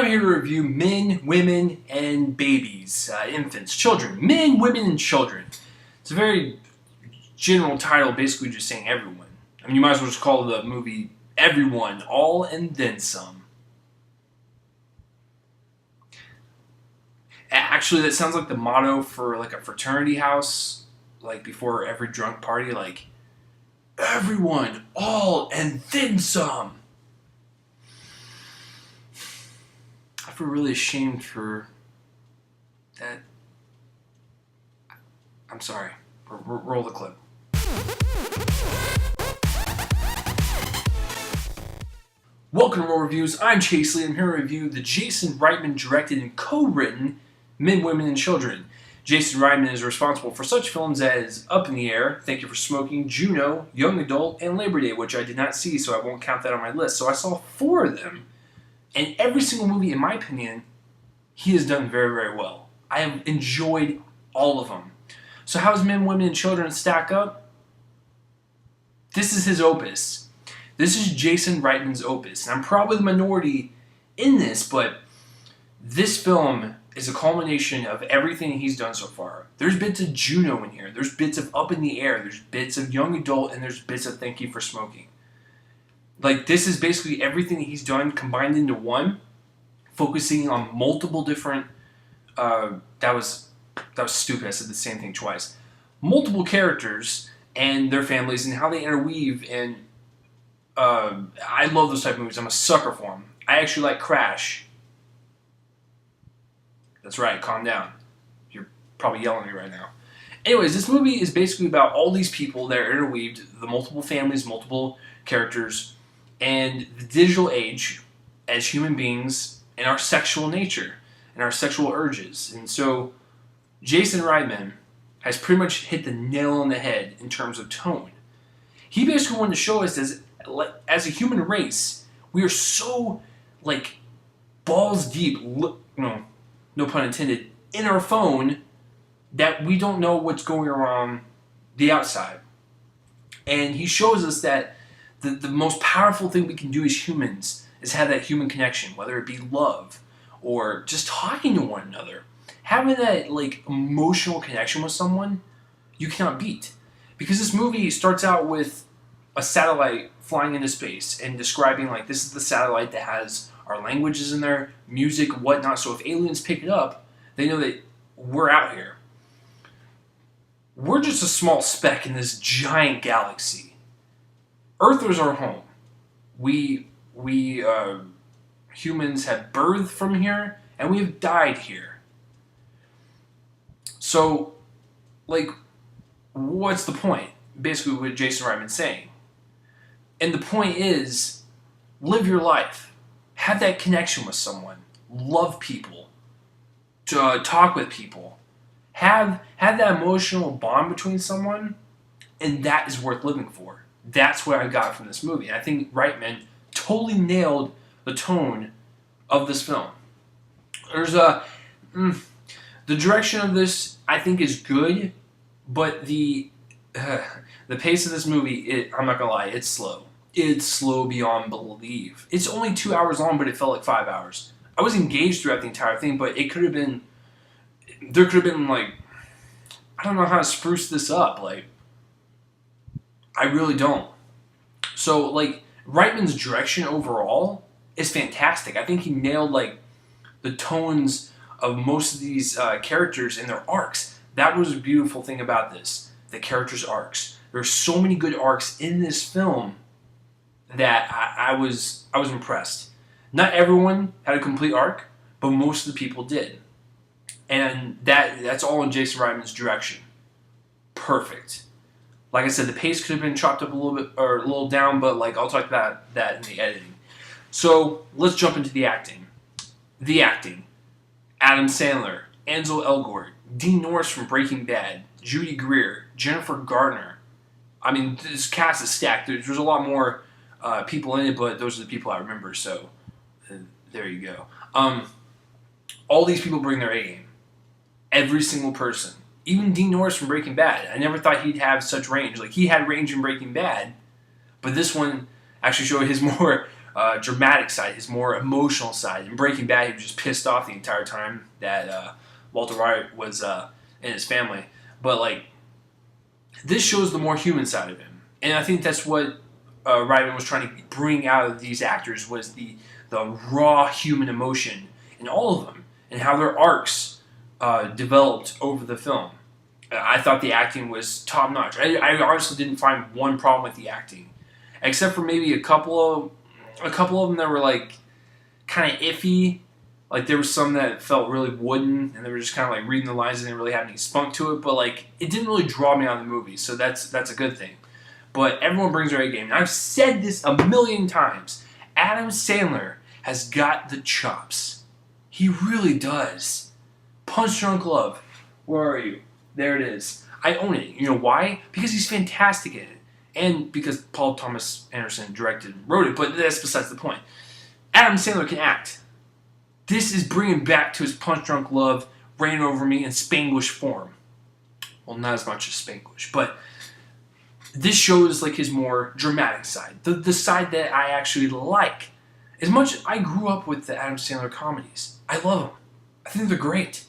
I'm here to review Men, Women, and Babies, infants, children. Men, women, and children. It's a very general title, basically just saying everyone. I mean, you might as well just call the movie Everyone, All and Then Some. Actually, that sounds like the motto for like a fraternity house, like before every drunk party, like, everyone, all, and then some. I feel really ashamed for that. I'm sorry. Roll the clip. Welcome to Roll Reviews. I'm Chase Lee. I'm here to review the Jason Reitman directed and co-written Men, Women, and Children. Jason Reitman is responsible for such films as Up in the Air, Thank You for Smoking, Juno, Young Adult, and Labor Day, which I did not see, so I won't count that on my list. So I saw 4 of them. And every single movie, in my opinion, he has done very, very well. I have enjoyed all of them. So how does Men, Women, and Children stack up? This is his opus. This is Jason Reitman's opus. And I'm probably the minority in this, but this film is a culmination of everything he's done so far. There's bits of Juno in here. There's bits of Up in the Air. There's bits of Young Adult, and there's bits of Thank You for Smoking. Like, this is basically everything that he's done combined into one, focusing on multiple different, that was stupid, I said the same thing twice. Multiple characters and their families and how they interweave, and I love those type of movies. I'm a sucker for them. I actually like Crash. That's right, calm down. You're probably yelling at me right now. Anyways, this movie is basically about all these people that are interweaved, the multiple families, multiple characters, and the digital age as human beings and our sexual nature and our sexual urges. And so Jason Reitman has pretty much hit the nail on the head in terms of tone. He basically wanted to show us as a human race, we are so, like, balls deep, no pun intended, in our phone that we don't know what's going on the outside. And he shows us that the most powerful thing we can do as humans is have that human connection, whether it be love or just talking to one another. Having that, like, emotional connection with someone, you cannot beat. Because this movie starts out with a satellite flying into space and describing, like, this is the satellite that has our languages in there, music, whatnot. So if aliens pick it up, they know that we're out here. We're just a small speck in this giant galaxy. Earth is our home. We humans have birthed from here, and we have died here. So, like, what's the point? Basically what Jason Reitman's saying. And the point is, live your life. Have that connection with someone. Love people. Talk with people. Have that emotional bond between someone, and that is worth living for. That's what I got from this movie. I think Reitman totally nailed the tone of this film. There's the direction of this, I think, is good, but the pace of this movie, I'm not gonna lie, it's slow. It's slow beyond belief. It's only 2 hours long, but it felt like 5 hours. I was engaged throughout the entire thing, but there could have been, like, I don't know how to spruce this up. Like, I really don't. So, like, Reitman's direction overall is fantastic. I think he nailed, like, the tones of most of these characters and their arcs. That was a beautiful thing about this. The characters' arcs. There's so many good arcs in this film that I was impressed. Not everyone had a complete arc, but most of the people did. And that's all in Jason Reitman's direction. Perfect. Like I said, the pace could have been chopped up a little bit, or a little down, but, like, I'll talk about that in the editing. So, let's jump into the acting. The acting. Adam Sandler, Ansel Elgort, Dean Norris from Breaking Bad, Judy Greer, Jennifer Garner. I mean, this cast is stacked. There's a lot more people in it, but those are the people I remember, so there you go. All these people bring their A game. Every single person. Even Dean Norris from Breaking Bad. I never thought he'd have such range. Like, he had range in Breaking Bad, but this one actually showed his more dramatic side, his more emotional side. In Breaking Bad, he was just pissed off the entire time that Walter White was in his family. But like, this shows the more human side of him, and I think that's what Reitman was trying to bring out of these actors, was the raw human emotion in all of them, and how their arcs developed over the film. I thought the acting was top notch. I honestly didn't find one problem with the acting, except for maybe a couple of them that were like kind of iffy. Like there was some that felt really wooden, and they were just kind of like reading the lines and didn't really have any spunk to it. But like it didn't really draw me out of the movie, so that's a good thing. But everyone brings their A game. And I've said this a million times. Adam Sandler has got the chops. He really does. Punch Drunk Love. Where are you? There it is. I own it. You know why? Because he's fantastic at it. And because Paul Thomas Anderson directed and wrote it. But that's besides the point. Adam Sandler can act. This is bringing back to his Punch Drunk Love, Reign Over Me, in Spanglish form. Well, not as much as Spanglish, but this shows like his more dramatic side. The side that I actually like. As much as I grew up with the Adam Sandler comedies. I love them. I think they're great.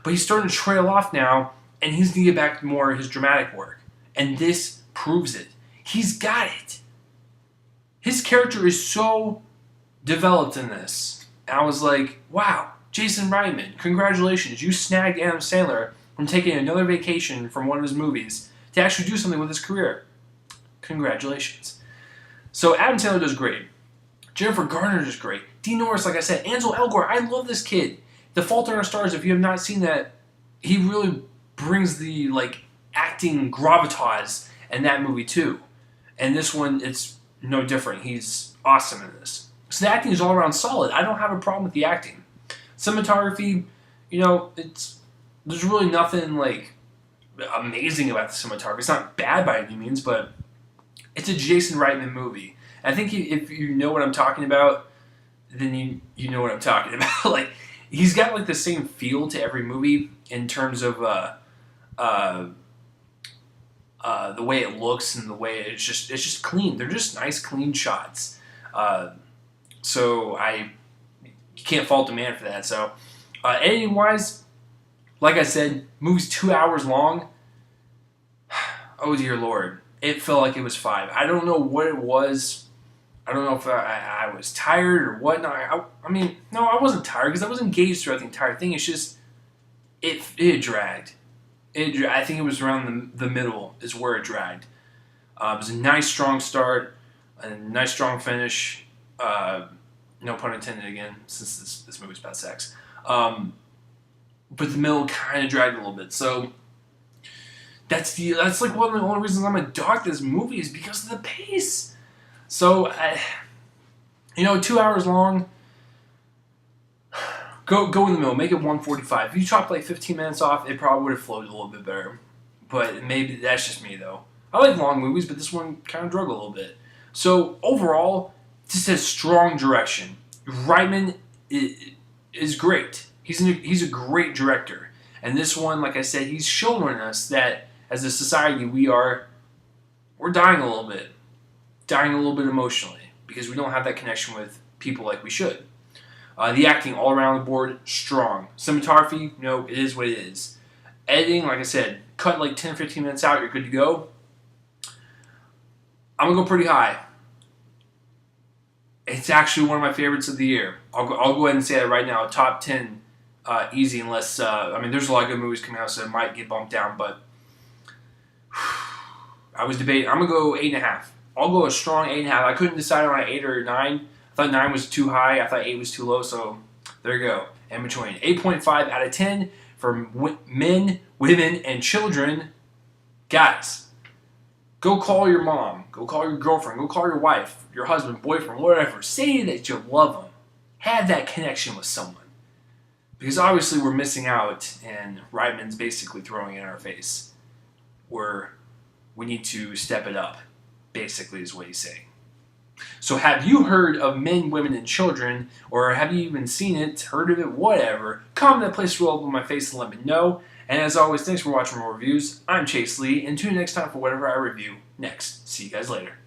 But he's starting to trail off now, and he's going to get back to more of his dramatic work. And this proves it. He's got it. His character is so developed in this. And I was like, wow, Jason Reitman, congratulations. You snagged Adam Sandler from taking another vacation from one of his movies to actually do something with his career. Congratulations. So Adam Sandler does great. Jennifer Garner does great. Dean Norris, like I said. Ansel Elgort, I love this kid. The Fault in Our Stars, if you have not seen that, he really brings the like acting gravitas in that movie too. And this one, it's no different. He's awesome in this. So the acting is all around solid. I don't have a problem with the acting. Cinematography, you know, there's really nothing like amazing about the cinematography. It's not bad by any means, but it's a Jason Reitman movie. I think if you know what I'm talking about, then you know what I'm talking about. Like, he's got like the same feel to every movie in terms of the way it looks and the way it's just clean. They're just nice, clean shots. So you can't fault the man for that. So editing wise, like I said, movie's 2 hours long. Oh dear Lord, it felt like it was 5. I don't know what it was. I don't know if I was tired or whatnot. I mean, no, I wasn't tired because I was engaged throughout the entire thing. It's just, it dragged. I think it was around the middle is where it dragged. It was a nice, strong start, a nice, strong finish. No pun intended again, since this movie's about sex. But the middle kind of dragged a little bit. So that's like one of the only reasons I'm a dog to this movie is because of the pace. So, 2 hours long. Go in the middle. Make it 145. If you chopped like 15 minutes off, it probably would have flowed a little bit better. But maybe that's just me, though. I like long movies, but this one kind of drug a little bit. So, overall, this has strong direction. Reitman is great. He's a great director. And this one, like I said, he's showing us that as a society, we're dying a little bit. Dying a little bit emotionally because we don't have that connection with people like we should. The acting all around the board, strong. Cinematography, it is what it is. Editing, like I said, cut like 10-15 minutes out, you're good to go. I'm going to go pretty high. It's actually one of my favorites of the year. I'll go ahead and say that right now. Top 10 easy unless, there's a lot of good movies coming out, so it might get bumped down, but I was debating. I'm going to go 8.5. I'll go a strong 8.5. I couldn't decide on an 8 or a 9. I thought 9 was too high. I thought 8 was too low, so there you go. In between. 8.5 out of 10 for men, women, and children. Guys, go call your mom. Go call your girlfriend. Go call your wife, your husband, boyfriend, whatever. Say that you love them. Have that connection with someone. Because obviously we're missing out, and Reitman's basically throwing it in our face. We need to step it up. Basically is what he's saying. So have you heard of Men, Women, and Children, or have you even seen it, heard of it, whatever? Comment that place roll up on my face and let me know. And as always, thanks for watching more reviews. I'm Chase Lee, and tune in next time for whatever I review next. See you guys later.